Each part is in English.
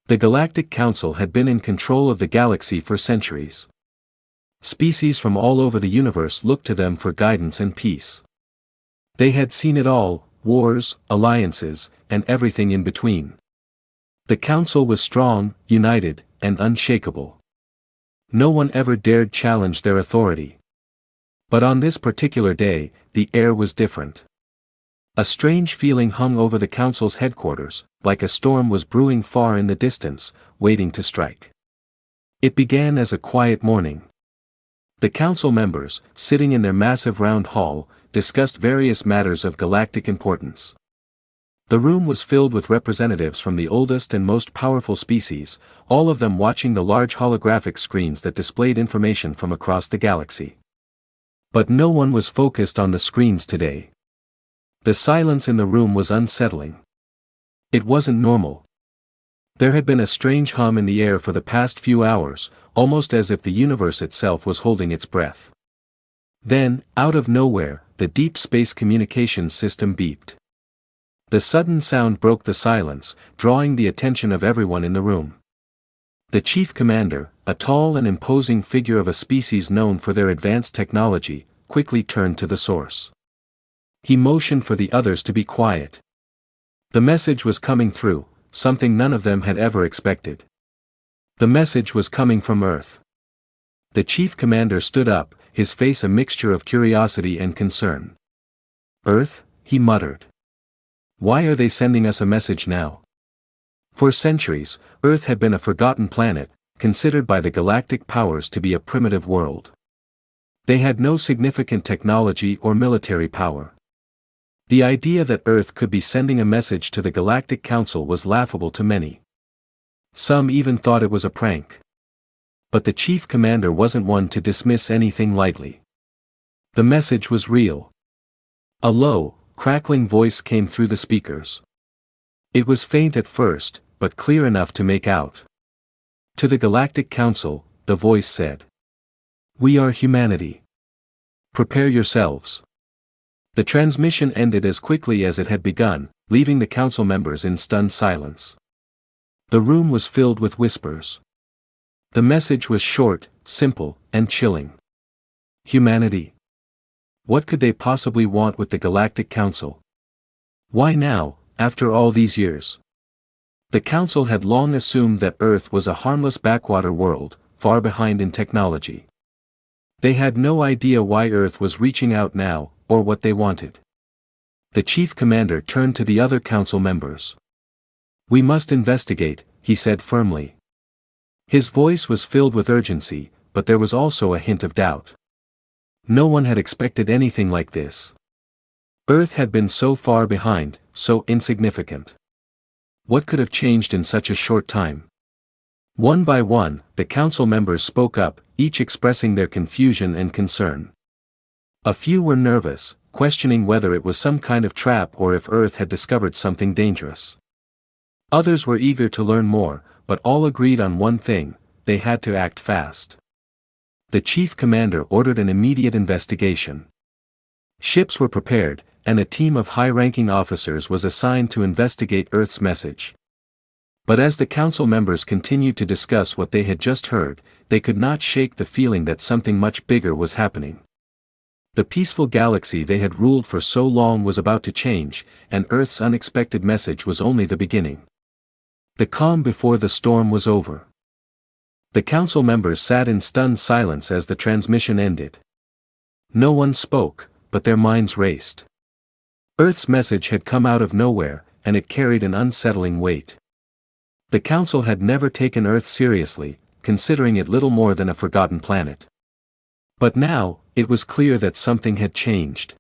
The Galactic Council had been in control of the galaxy for centuries. Species from all over the universe looked to them for guidance and peace. They had seen it all: wars, alliances, and everything in between. The Council was strong, united, and unshakable. No one ever dared challenge their authority. But on this particular day, the air was different. A strange feeling hung over the Council's headquarters, like a storm was brewing far in the distance, waiting to strike. It began as a quiet morning. The Council members, sitting in their massive round hall, discussed various matters of galactic importance. The room was filled with representatives from the oldest and most powerful species, all of them watching the large holographic screens that displayed information from across the galaxy. But no one was focused on the screens today. The silence in the room was unsettling. It wasn't normal. There had been a strange hum in the air for the past few hours, almost as if the universe itself was holding its breath. Then, out of nowhere, the deep space communications system beeped. The sudden sound broke the silence, drawing the attention of everyone in the room. The chief commander, a tall and imposing figure of a species known for their advanced technology, quickly turned to the source. He motioned for the others to be quiet. The message was coming through, something none of them had ever expected. The message was coming from Earth. The chief commander stood up, his face a mixture of curiosity and concern. "Earth?" he muttered. "Why are they sending us a message now?" For centuries, Earth had been a forgotten planet, considered by the galactic powers to be a primitive world. They had no significant technology or military power. The idea that Earth could be sending a message to the Galactic Council was laughable to many. Some even thought it was a prank. But the chief commander wasn't one to dismiss anything lightly. The message was real. A low, crackling voice came through the speakers. It was faint at first, but clear enough to make out. To the Galactic Council, the voice said. "We are humanity. Prepare yourselves." The transmission ended as quickly as it had begun, leaving the council members in stunned silence. The room was filled with whispers. The message was short, simple, and chilling. Humanity. What could they possibly want with the Galactic Council? Why now, after all these years? The Council had long assumed that Earth was a harmless backwater world, far behind in technology. They had no idea why Earth was reaching out now, or what they wanted. The chief commander turned to the other council members. "We must investigate," he said firmly. His voice was filled with urgency, but there was also a hint of doubt. No one had expected anything like this. Earth had been so far behind, so insignificant. What could have changed in such a short time? One by one, the council members spoke up, each expressing their confusion and concern. A few were nervous, questioning whether it was some kind of trap or if Earth had discovered something dangerous. Others were eager to learn more, but all agreed on one thing: they had to act fast. The chief commander ordered an immediate investigation. Ships were prepared, and a team of high-ranking officers was assigned to investigate Earth's message. But as the council members continued to discuss what they had just heard, they could not shake the feeling that something much bigger was happening. The peaceful galaxy they had ruled for so long was about to change, and Earth's unexpected message was only the beginning. The calm before the storm was over. The council members sat in stunned silence as the transmission ended. No one spoke, but their minds raced. Earth's message had come out of nowhere, and it carried an unsettling weight. The council had never taken Earth seriously, considering it little more than a forgotten planet. But now, it was clear that something had changed.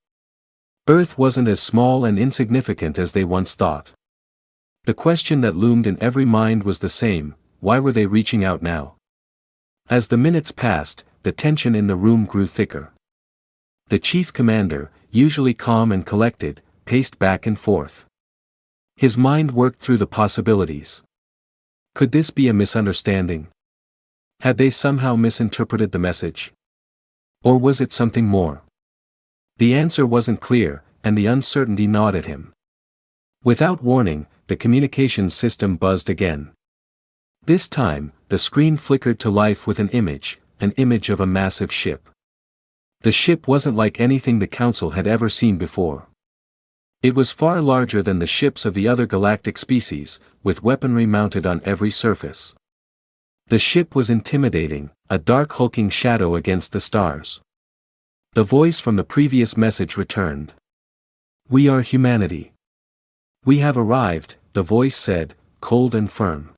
Earth wasn't as small and insignificant as they once thought. The question that loomed in every mind was the same: why were they reaching out now? As the minutes passed, the tension in the room grew thicker. The chief commander, usually calm and collected, paced back and forth. His mind worked through the possibilities. Could this be a misunderstanding? Had they somehow misinterpreted the message? Or was it something more? The answer wasn't clear, and the uncertainty gnawed at him. Without warning, the communications system buzzed again. This time, the screen flickered to life with an image of a massive ship. The ship wasn't like anything the Council had ever seen before. It was far larger than the ships of the other galactic species, with weaponry mounted on every surface. The ship was intimidating, a dark hulking shadow against the stars. The voice from the previous message returned. "We are humanity. We have arrived," the voice said, cold and firm.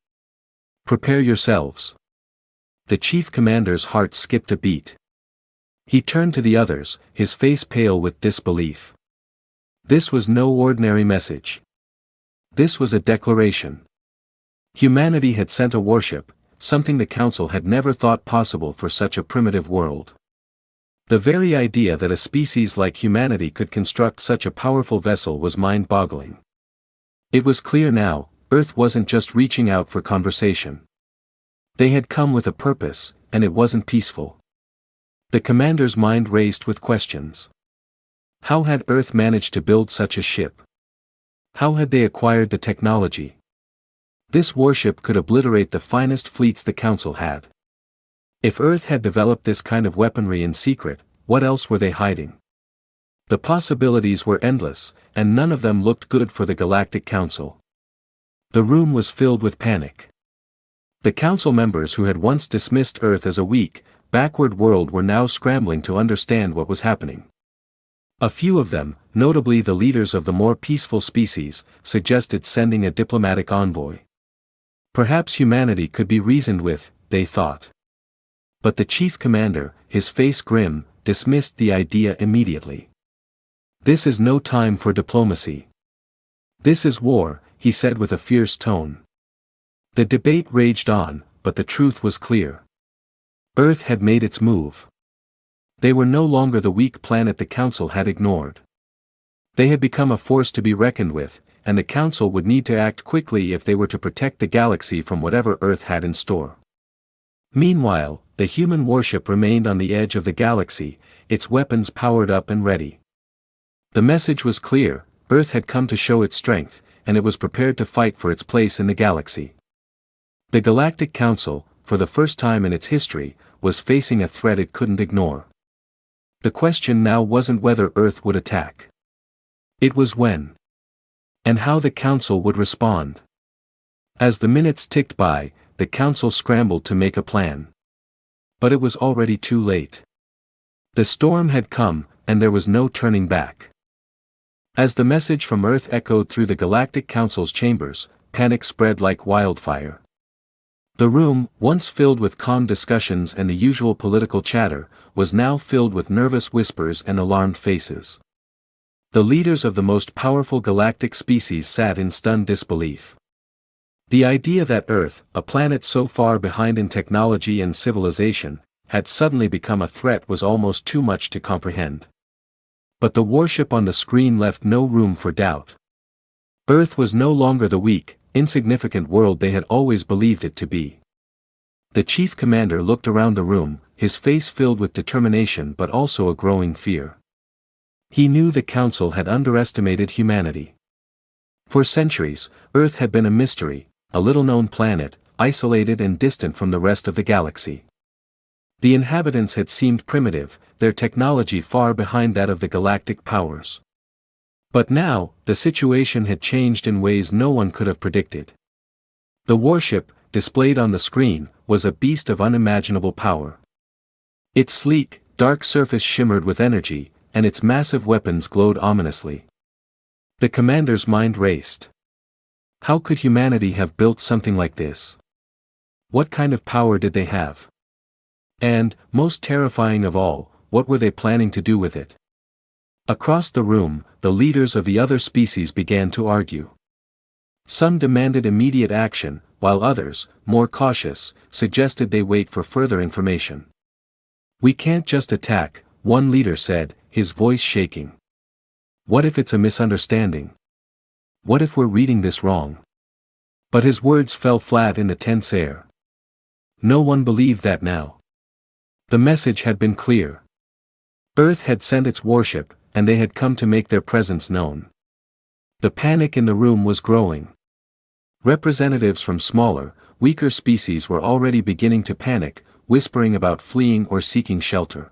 "Prepare yourselves." The chief commander's heart skipped a beat. He turned to the others, his face pale with disbelief. This was no ordinary message. This was a declaration. Humanity had sent a warship, something the Council had never thought possible for such a primitive world. The very idea that a species like humanity could construct such a powerful vessel was mind-boggling. It was clear now, Earth wasn't just reaching out for conversation. They had come with a purpose, and it wasn't peaceful. The commander's mind raced with questions. How had Earth managed to build such a ship? How had they acquired the technology? This warship could obliterate the finest fleets the Council had. If Earth had developed this kind of weaponry in secret, what else were they hiding? The possibilities were endless, and none of them looked good for the Galactic Council. The room was filled with panic. The Council members who had once dismissed Earth as a weak, backward world were now scrambling to understand what was happening. A few of them, notably the leaders of the more peaceful species, suggested sending a diplomatic envoy. Perhaps humanity could be reasoned with, they thought. But the chief commander, his face grim, dismissed the idea immediately. "This is no time for diplomacy. This is war," he said with a fierce tone. The debate raged on, but the truth was clear. Earth had made its move. They were no longer the weak planet the Council had ignored. They had become a force to be reckoned with, and the Council would need to act quickly if they were to protect the galaxy from whatever Earth had in store. Meanwhile, the human warship remained on the edge of the galaxy, its weapons powered up and ready. The message was clear: Earth had come to show its strength, and it was prepared to fight for its place in the galaxy. The Galactic Council, for the first time in its history, was facing a threat it couldn't ignore. The question now wasn't whether Earth would attack. It was when. And how the Council would respond. As the minutes ticked by, the Council scrambled to make a plan. But it was already too late. The storm had come, and there was no turning back. As the message from Earth echoed through the Galactic Council's chambers, panic spread like wildfire. The room, once filled with calm discussions and the usual political chatter, was now filled with nervous whispers and alarmed faces. The leaders of the most powerful galactic species sat in stunned disbelief. The idea that Earth, a planet so far behind in technology and civilization, had suddenly become a threat was almost too much to comprehend. But the warship on the screen left no room for doubt. Earth was no longer the weak, insignificant world they had always believed it to be. The chief commander looked around the room, his face filled with determination but also a growing fear. He knew the Council had underestimated humanity. For centuries, Earth had been a mystery, a little-known planet, isolated and distant from the rest of the galaxy. The inhabitants had seemed primitive, their technology far behind that of the galactic powers. But now, the situation had changed in ways no one could have predicted. The warship, displayed on the screen, was a beast of unimaginable power. Its sleek, dark surface shimmered with energy, and its massive weapons glowed ominously. The commander's mind raced. How could humanity have built something like this? What kind of power did they have? And, most terrifying of all, what were they planning to do with it? Across the room, the leaders of the other species began to argue. Some demanded immediate action, while others, more cautious, suggested they wait for further information. "We can't just attack," one leader said, his voice shaking. "What if it's a misunderstanding? What if we're reading this wrong?" But his words fell flat in the tense air. No one believed that now. The message had been clear. Earth had sent its warship, and they had come to make their presence known. The panic in the room was growing. Representatives from smaller, weaker species were already beginning to panic, whispering about fleeing or seeking shelter.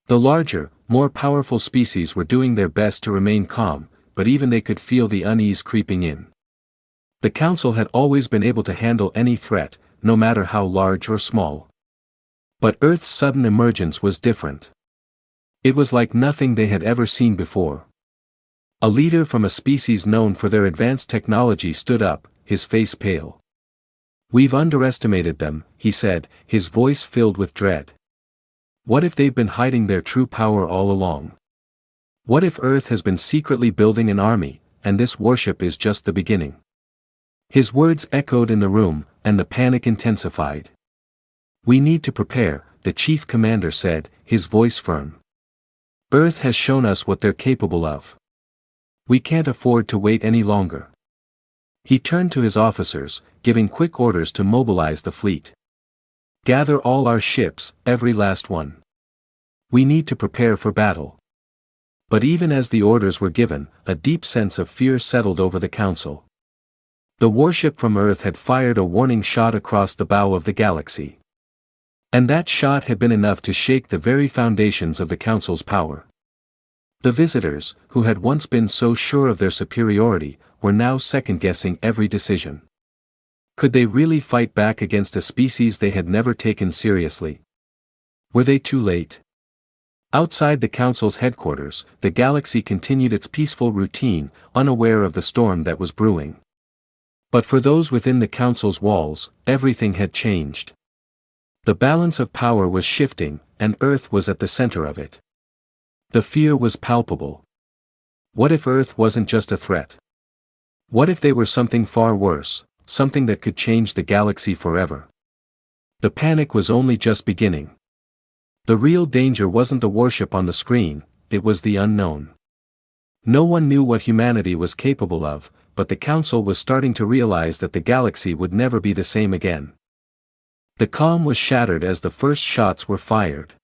The larger, more powerful species were doing their best to remain calm, but even they could feel the unease creeping in. The Council had always been able to handle any threat, no matter how large or small. But Earth's sudden emergence was different. It was like nothing they had ever seen before. A leader from a species known for their advanced technology stood up, his face pale. "We've underestimated them," he said, his voice filled with dread. "What if they've been hiding their true power all along? What if Earth has been secretly building an army, and this warship is just the beginning?" His words echoed in the room, and the panic intensified. "We need to prepare," the chief commander said, his voice firm. "Earth has shown us what they're capable of. We can't afford to wait any longer." He turned to his officers, giving quick orders to mobilize the fleet. "Gather all our ships, every last one. We need to prepare for battle." But even as the orders were given, a deep sense of fear settled over the Council. The warship from Earth had fired a warning shot across the bow of the galaxy. And that shot had been enough to shake the very foundations of the Council's power. The visitors, who had once been so sure of their superiority, were now second-guessing every decision. Could they really fight back against a species they had never taken seriously? Were they too late? Outside the Council's headquarters, the galaxy continued its peaceful routine, unaware of the storm that was brewing. But for those within the Council's walls, everything had changed. The balance of power was shifting, and Earth was at the center of it. The fear was palpable. What if Earth wasn't just a threat? What if they were something far worse, something that could change the galaxy forever? The panic was only just beginning. The real danger wasn't the warship on the screen, it was the unknown. No one knew what humanity was capable of, but the Council was starting to realize that the galaxy would never be the same again. The calm was shattered as the first shots were fired.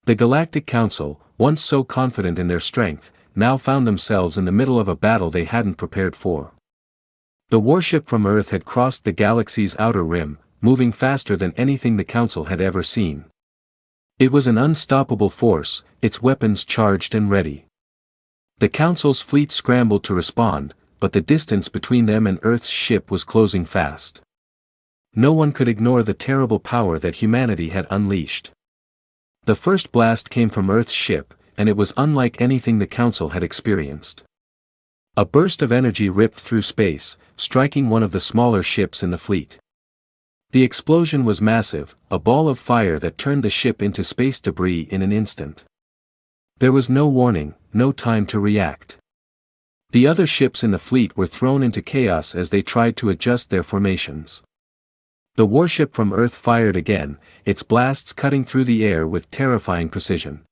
The Galactic Council, once so confident in their strength, now found themselves in the middle of a battle they hadn't prepared for. The warship from Earth had crossed the galaxy's outer rim, moving faster than anything the Council had ever seen. It was an unstoppable force, its weapons charged and ready. The Council's fleet scrambled to respond, but the distance between them and Earth's ship was closing fast. No one could ignore the terrible power that humanity had unleashed. The first blast came from Earth's ship, and it was unlike anything the Council had experienced. A burst of energy ripped through space, striking one of the smaller ships in the fleet. The explosion was massive, a ball of fire that turned the ship into space debris in an instant. There was no warning, no time to react. The other ships in the fleet were thrown into chaos as they tried to adjust their formations. The warship from Earth fired again, its blasts cutting through the air with terrifying precision.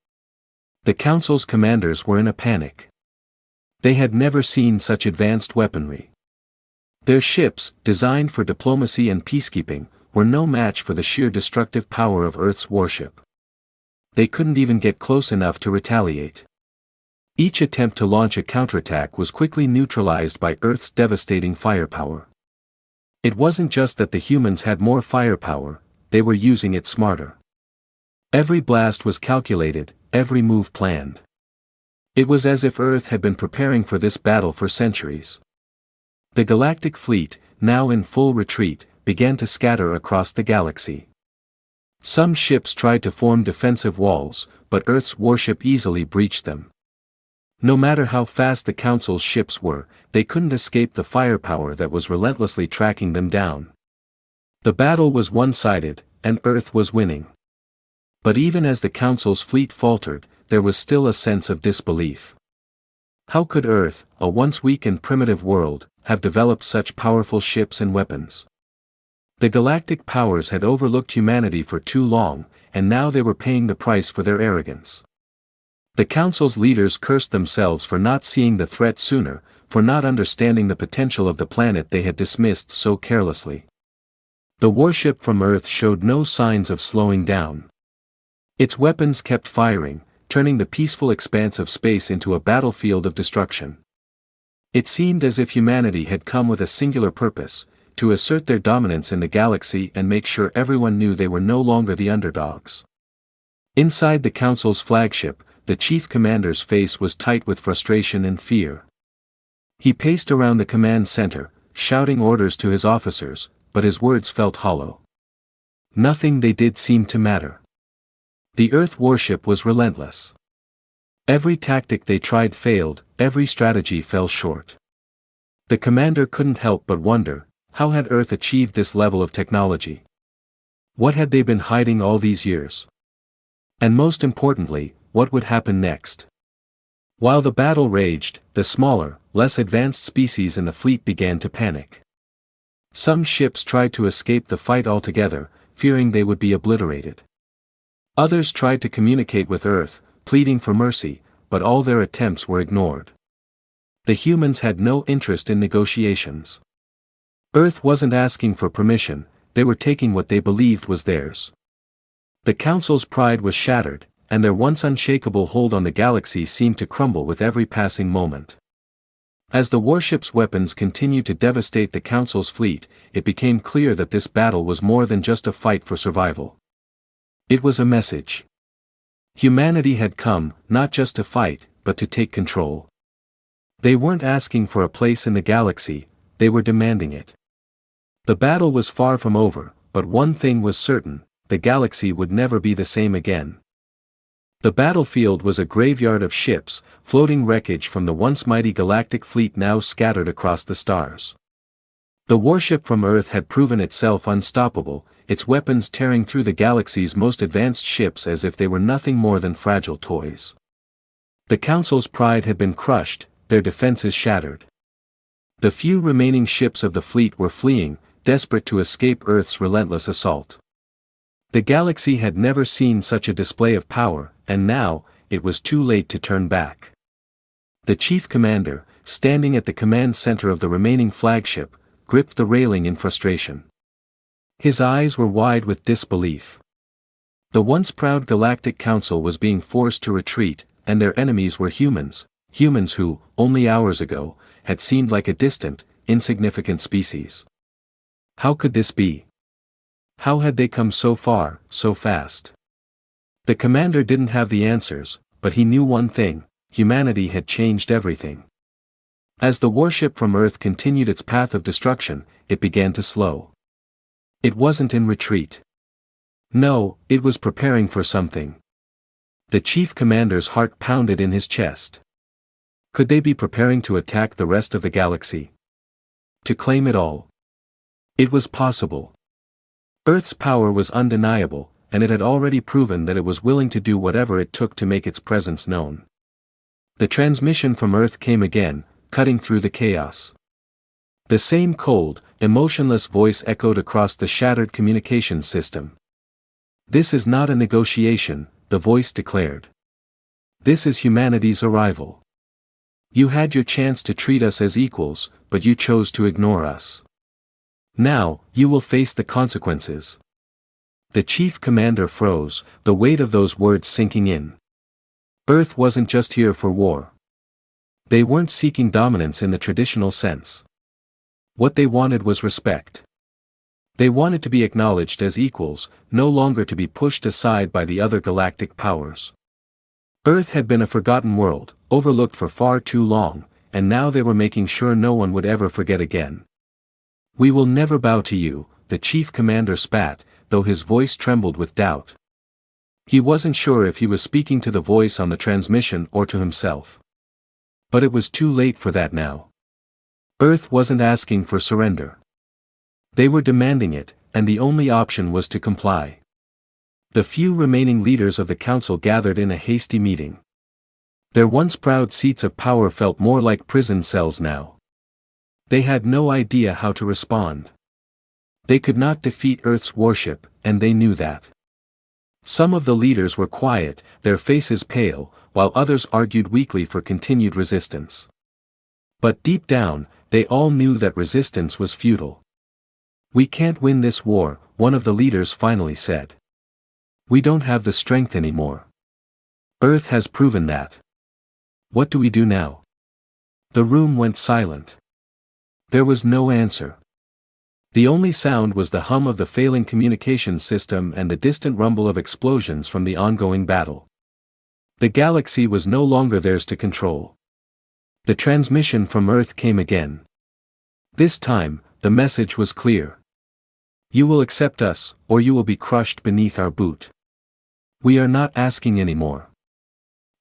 The Council's commanders were in a panic. They had never seen such advanced weaponry. Their ships, designed for diplomacy and peacekeeping, were no match for the sheer destructive power of Earth's warship. They couldn't even get close enough to retaliate. Each attempt to launch a counterattack was quickly neutralized by Earth's devastating firepower. It wasn't just that the humans had more firepower, they were using it smarter. Every blast was calculated, every move planned. It was as if Earth had been preparing for this battle for centuries. The galactic fleet, now in full retreat, began to scatter across the galaxy. Some ships tried to form defensive walls, but Earth's warship easily breached them. No matter how fast the Council's ships were, they couldn't escape the firepower that was relentlessly tracking them down. The battle was one-sided, and Earth was winning. But even as the Council's fleet faltered, there was still a sense of disbelief. How could Earth, a once weak and primitive world, have developed such powerful ships and weapons? The galactic powers had overlooked humanity for too long, and now they were paying the price for their arrogance. The Council's leaders cursed themselves for not seeing the threat sooner, for not understanding the potential of the planet they had dismissed so carelessly. The warship from Earth showed no signs of slowing down. Its weapons kept firing, turning the peaceful expanse of space into a battlefield of destruction. It seemed as if humanity had come with a singular purpose, to assert their dominance in the galaxy and make sure everyone knew they were no longer the underdogs. Inside the Council's flagship, the chief commander's face was tight with frustration and fear. He paced around the command center, shouting orders to his officers, but his words felt hollow. Nothing they did seemed to matter. The Earth warship was relentless. Every tactic they tried failed, every strategy fell short. The commander couldn't help but wonder, how had Earth achieved this level of technology? What had they been hiding all these years? And most importantly, what would happen next? While the battle raged, the smaller, less advanced species in the fleet began to panic. Some ships tried to escape the fight altogether, fearing they would be obliterated. Others tried to communicate with Earth, pleading for mercy, but all their attempts were ignored. The humans had no interest in negotiations. Earth wasn't asking for permission, they were taking what they believed was theirs. The Council's pride was shattered, and their once unshakable hold on the galaxy seemed to crumble with every passing moment. As the warship's weapons continued to devastate the Council's fleet, it became clear that this battle was more than just a fight for survival. It was a message. Humanity had come, not just to fight, but to take control. They weren't asking for a place in the galaxy, they were demanding it. The battle was far from over, but one thing was certain, the galaxy would never be the same again. The battlefield was a graveyard of ships, floating wreckage from the once mighty galactic fleet now scattered across the stars. The warship from Earth had proven itself unstoppable, its weapons tearing through the galaxy's most advanced ships as if they were nothing more than fragile toys. The Council's pride had been crushed, their defenses shattered. The few remaining ships of the fleet were fleeing, desperate to escape Earth's relentless assault. The galaxy had never seen such a display of power, and now, it was too late to turn back. The chief commander, standing at the command center of the remaining flagship, gripped the railing in frustration. His eyes were wide with disbelief. The once proud Galactic Council was being forced to retreat, and their enemies were humans who, only hours ago, had seemed like a distant, insignificant species. How could this be? How had they come so far, so fast? The commander didn't have the answers, but he knew one thing: humanity had changed everything. As the warship from Earth continued its path of destruction, it began to slow. It wasn't in retreat. No, it was preparing for something. The chief commander's heart pounded in his chest. Could they be preparing to attack the rest of the galaxy? To claim it all? It was possible. Earth's power was undeniable, and it had already proven that it was willing to do whatever it took to make its presence known. The transmission from Earth came again, cutting through the chaos. The same cold, emotionless voice echoed across the shattered communications system. "This is not a negotiation," the voice declared. "This is humanity's arrival. You had your chance to treat us as equals, but you chose to ignore us. Now, you will face the consequences." The chief commander froze, the weight of those words sinking in. Earth wasn't just here for war. They weren't seeking dominance in the traditional sense. What they wanted was respect. They wanted to be acknowledged as equals, no longer to be pushed aside by the other galactic powers. Earth had been a forgotten world, overlooked for far too long, and now they were making sure no one would ever forget again. "We will never bow to you," the chief commander spat, though his voice trembled with doubt. He wasn't sure if he was speaking to the voice on the transmission or to himself. But it was too late for that now. Earth wasn't asking for surrender. They were demanding it, and the only option was to comply. The few remaining leaders of the council gathered in a hasty meeting. Their once proud seats of power felt more like prison cells now. They had no idea how to respond. They could not defeat Earth's warship, and they knew that. Some of the leaders were quiet, their faces pale, while others argued weakly for continued resistance. But deep down, they all knew that resistance was futile. "We can't win this war," one of the leaders finally said. "We don't have the strength anymore. Earth has proven that. What do we do now?" The room went silent. There was no answer. The only sound was the hum of the failing communications system and the distant rumble of explosions from the ongoing battle. The galaxy was no longer theirs to control. The transmission from Earth came again. This time, the message was clear. You will accept us, or you will be crushed beneath our boot. We are not asking anymore.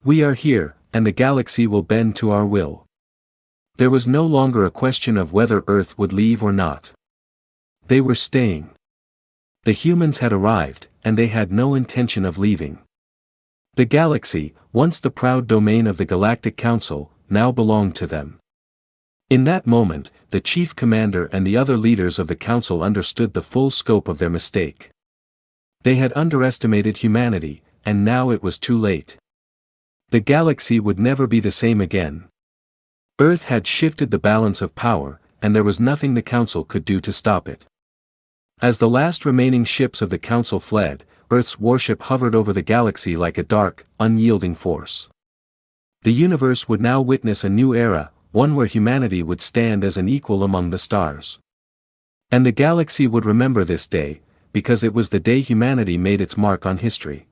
We are here, and the galaxy will bend to our will. There was no longer a question of whether Earth would leave or not. They were staying. The humans had arrived, and they had no intention of leaving. The galaxy, once the proud domain of the Galactic Council, now belonged to them. In that moment, the chief commander and the other leaders of the council understood the full scope of their mistake. They had underestimated humanity, and now it was too late. The galaxy would never be the same again. Earth had shifted the balance of power, and there was nothing the council could do to stop it. As the last remaining ships of the council fled, Earth's warship hovered over the galaxy like a dark, unyielding force. The universe would now witness a new era, one where humanity would stand as an equal among the stars. And the galaxy would remember this day, because it was the day humanity made its mark on history.